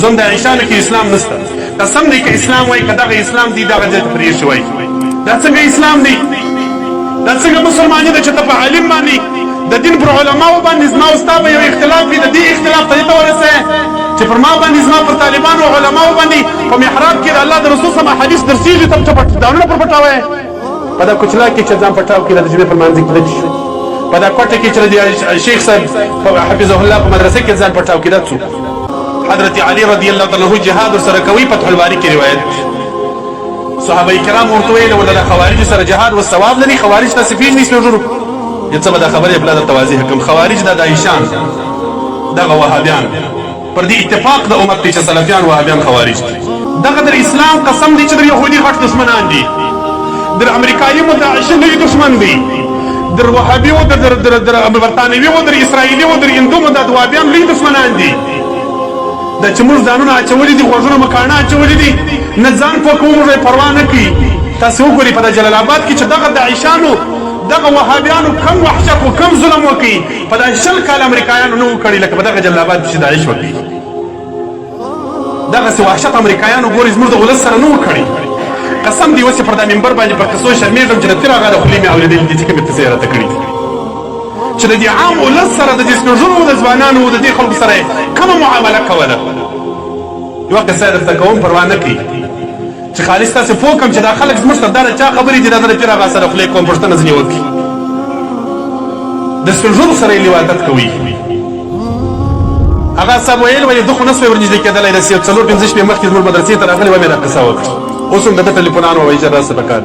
زم د عیشانو کې اسلام نشته قسم دی که اسلام وای که دغه اسلام دی دغه ځای ته پرېښی وای دا څنګه اسلام دی دا څنګه مسلماني ده چې ته په عالم باندې د دین پر علماو باندې زما او ستا به یو اختلاف وي د دې اختلاف ته دې ته ورسوې چې پر ما باندې زما پر طالبانو او علماو باندې په محراب کې د الله د رسول صلی الله حدیث درسیږي ته دانونه پر پټوې په دا کوچلا کې چې ځان پټاو کې د جمعې پر منځ کې لږ شو په دا کوټه کې چې د شیخ صاحب حفظه الله په مدرسه کې ځان پټاو کې دا څوک حضرت علي رضی الله تعالی عنہ جهاد سره کوي فتح الباری کې روایت صحابه کرام ورته ویل ولله خوارج سره جهاد او ثواب لري خوارج ته سپیږ نشي جوړ یڅ به دا خبره بل د توازی حکم خوارج د دایشان دغه وهابیان پر دې اتفاق د امت چې سلفیان وهابیان خوارج دغه در اسلام قسم دي چې د يهودي غټ دشمنان دي در امریکایي متعشن دي دشمن دي در وهابي او در برتانوي او در اسرائیلي او در هندو متدوابیان لوی دشمنان دي د چې موږ ځانونه اچولي دي غوږونه مکاڼه اچولي دي نه ځان په کوم موږ پروا نه کوي تاسو وګورئ په جلال آباد کې چې دغه داعشانو دغه وهابیانو کم وحشت او کم ظلم وکړي په دا 20 کال امریکایانو نه وکړي لکه په دغه جلال آباد کې داعش وکړي دغسې وحشت امریکایانو ګورئ زموږ د ولس سره نه وکړي قسم دی اوس پر دا منبر باندې پر قصو شرمېږم چې د تېر هغه د خولې مې اورېدلي دي چې کومې قصې راته کړي دي چې د دې عام ولس سره د دې سپین ږیرو د ځوانانو د دې خلکو سره کومه معامله کوله یوه قصه یې درته کوم پروا نه کوي چې خالص تاسې پوه کړم چې دا خلک زموږ ته دا د چا خبرې دي دا د پیر هغه سره خولې کوم پوښتنه ځینې وکړي د سپین ږیرو سره یې لواطت کوي هغه صاحب ویل وایي ده خو نه سوی ورنږدې کېدلی رسي 4-5 شپې مخکې زموږ مدرسې ته راغلی وه مې دا قصه وکړه اوس هم د ده ټلیفونان ووایي چې راسه په کار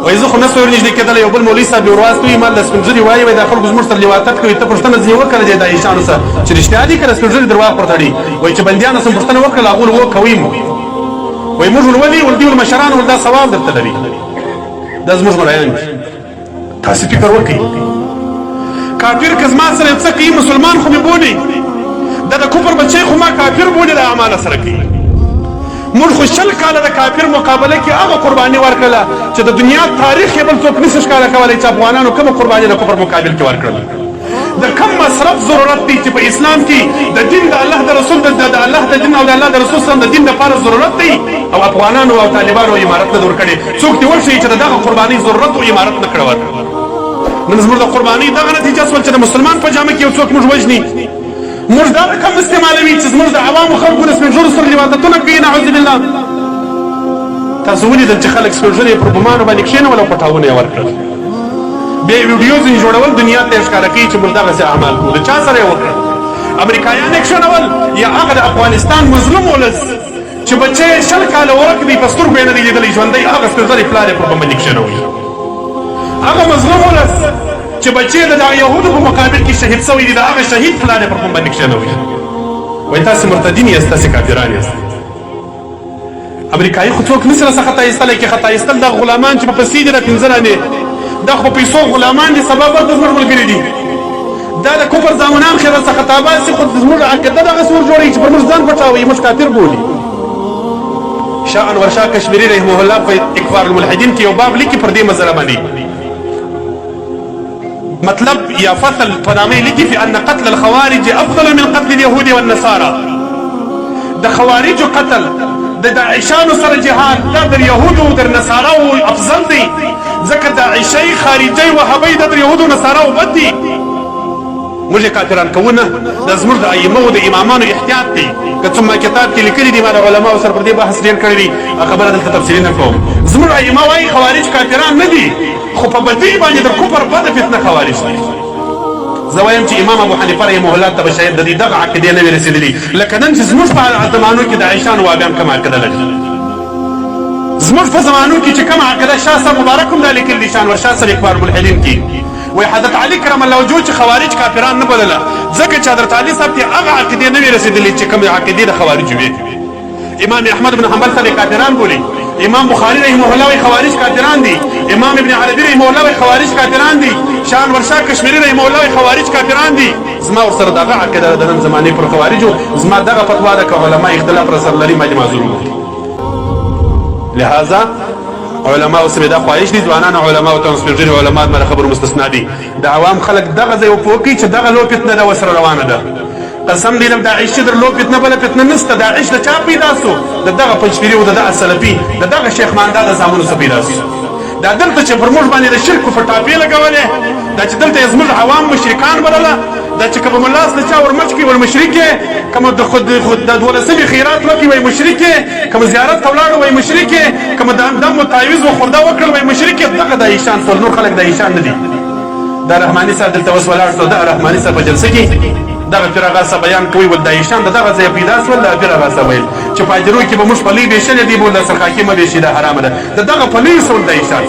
وایي زه خو نه سوی ورنږدې کېدلی یو بل مولوي صاحب یې ورواست وي ما د سپین ږیري وایي دا خلکو زموږ سره لواطت کوي ته پوښتنه ځینې وکړه د داعشانو سره چې رښتیا دي که د سپین ږیري درواغ پر تړي وایي چې بندیانو سم پوښتنه وکړله هغو وکوي مو وایي موږ ولولي ولدي ولمشران ول دا ثواب درته لري دا زموږ ملایان دي تاسې فکر وکړئ کافر که زما سره یو څه کوي مسلمان خو مې بولي دا د کفر بچی خو ما کافر بولي د اعماله سره کوي موږ خو 20 کاله د کافر مقابله کې هغه قرباني ورکړله چې د دنیا تاریخ یې بل څوک نشي ښکاره کولی چې افغانانو کومه قرباني د کفر مقابل کې ورکړله د کم مصرف ضرورت دی چې په اسلام کې د دین د الله د رسول د الله د دین او د الله د رسول سره د دین لپاره ضرورت دی او افغانانو او طالبانو امارت نه ورکړي څوک دې ورشي چې دغه قرباني ضرورت او امارت نه کړو نن زموږ د قرباني دغه نتیجه سول چې د مسلمان په جامه کې یو څوک موږ وژني موږ دا رقم استعمالوي چې زموږ د عوامو خلکو د سپین ږیرو سره لواطتونه کوي نعوذ بالله تاسو ولیدل چې خلک سپین ږیري پر بمانو باندې کښېنول او پټاونه یې ورکړل بیا یې ویډیو ځینې جوړول دنیا ته یې ښکاره کوي چې موږ دغسې اعمال کوو د چا سره یې وکړل امریکایان یې کښېنول یا هغه د افغانستان مظلوم ولس چې بچی یې 20 کاله ورک دی په سترګو یې نه دی لیدلی ژوندی هغه سپین ږیری پلار یې پر بم باندې کښېنوي هغه مظلوم ولس چې بچی د یهودو په مقابل کې شهید شوی دی د هغه شهید پلار یې پر بم باندې کښېنوي وایي تاسې مرتدین یاست تاسې کافران یاست امریکایي خو څوک نسي راڅخه خطا ایستلی کې خطا ایستل دغه غلامان چې په پیسې دي را 15 رانې دا خو په پیسو غلامان دي سبب ورته زموږ ملګري دي دا د کفر زامنان خې راڅخه تاباسي خو زموږ عقیده دغسې ور جوړوي چې پر موږ ځان پټاوي موږ کافر بولي شاه انور شاه کشمیري رحمه الله په اکفار الملحدین کې یو باب لیکي پر دې مسله باندې مطلب یا فصل په نامه لیکي في ان قتل الخوارج افضل من قتل اليهود والنصارى د خوارجو قتل د داعشانو سره جهاد دا در یهودو در نصاراو افضل دی ځکه داعشی خارجی وهابی د یهودو نصاراو بد دي موږ یې کافران کوو نه دا زموږ د ائمو د امامانو احتیاط دی که څومره کتاب کې لیکلي دي ما د علماو سره پر دې بحث ډېر کړی دي خبره دلته تفصیلي نه کوم زموږ ائمه وایي خوارج کافران نه دي خو په بدۍ باندې د کفر بده فتنه خوارج دي زه وایم چې امام ابو حنیفه رحمه الله ته به شاید د دې دغه عقیدې نه وي رسېدلي لکه نن چې زموږ په زمانو کې د عایشانو وهابیان کومه عقیده لري زموږ په زمانو کې چې کومه عقیده شاه صاحب مبارک هم دا لیکلي دي شان ورشاه سره اکبار الملحدین کې وایي حضرت علي کرم الله وجهه چې خوارج کافران نه بلله ځکه چې حضرت علي صاحب ته هغه عقیدې نه وي رسېدلي چې کومې عقیدې د خوارجو وي امام احمد بن حنبل سره کافران بولي امام بخاری رحمه الله وی خوارج کافران دي امام ابن عربي رحمه الله وی خوارج کافران دي شاه ورشاه کشمیری رحمه الله وی خوارج کافران دي زما ورسره دغه عقیده د نن زمانه پر خوارجو زما دغه فتوا ده که علما اختلاف رسول لري ما دي معذور لهذا علماء سره دا خواهش دي ځوانان علماء او تنسبجري علماء ما خبر مستثنا دي د عوام خلق دغه ځای وپوکي چې دغه لو فتنه ده وسره روانه ده قسم دې لم داعش درلو فتنه بله فتنه نسته داعش د چا پیدا سو د دغه پنجپیري او د دغه سلفي د دغه شیخ ماندا د زامنو څخه پیدا سو دا دلته چې پر موږ باندې د شرک په ټاپې لګولې دا چې دلته یې زموږ عوام مشرکان بلله دا چې که به ملاس د چا ورمچ کړي ور مشرک یې که مو د 12 خیرات وکړي وایي مشرک یې که مو زیارت ته ولاړو وایي مشرک یې که مو دا مو تعویض و خورده وکړل وایي مشرک یې دغه د ایشان ټول نور خلک د ایشان نه دي دا رحماني صاحب دلته اوس ولاړ شو دغه رحماني صاحب په جلسه کې دغه پیر اغا صاحب بیان کوي ول د ایشان د دغه ځای پیدا شول د پیر اغا صاحب ویل چې فاجرو کې به موږ په لې بېشلې دي بول د سرخاکي مې بېشي دا حرامه ده د دغه په لې سول د ایشان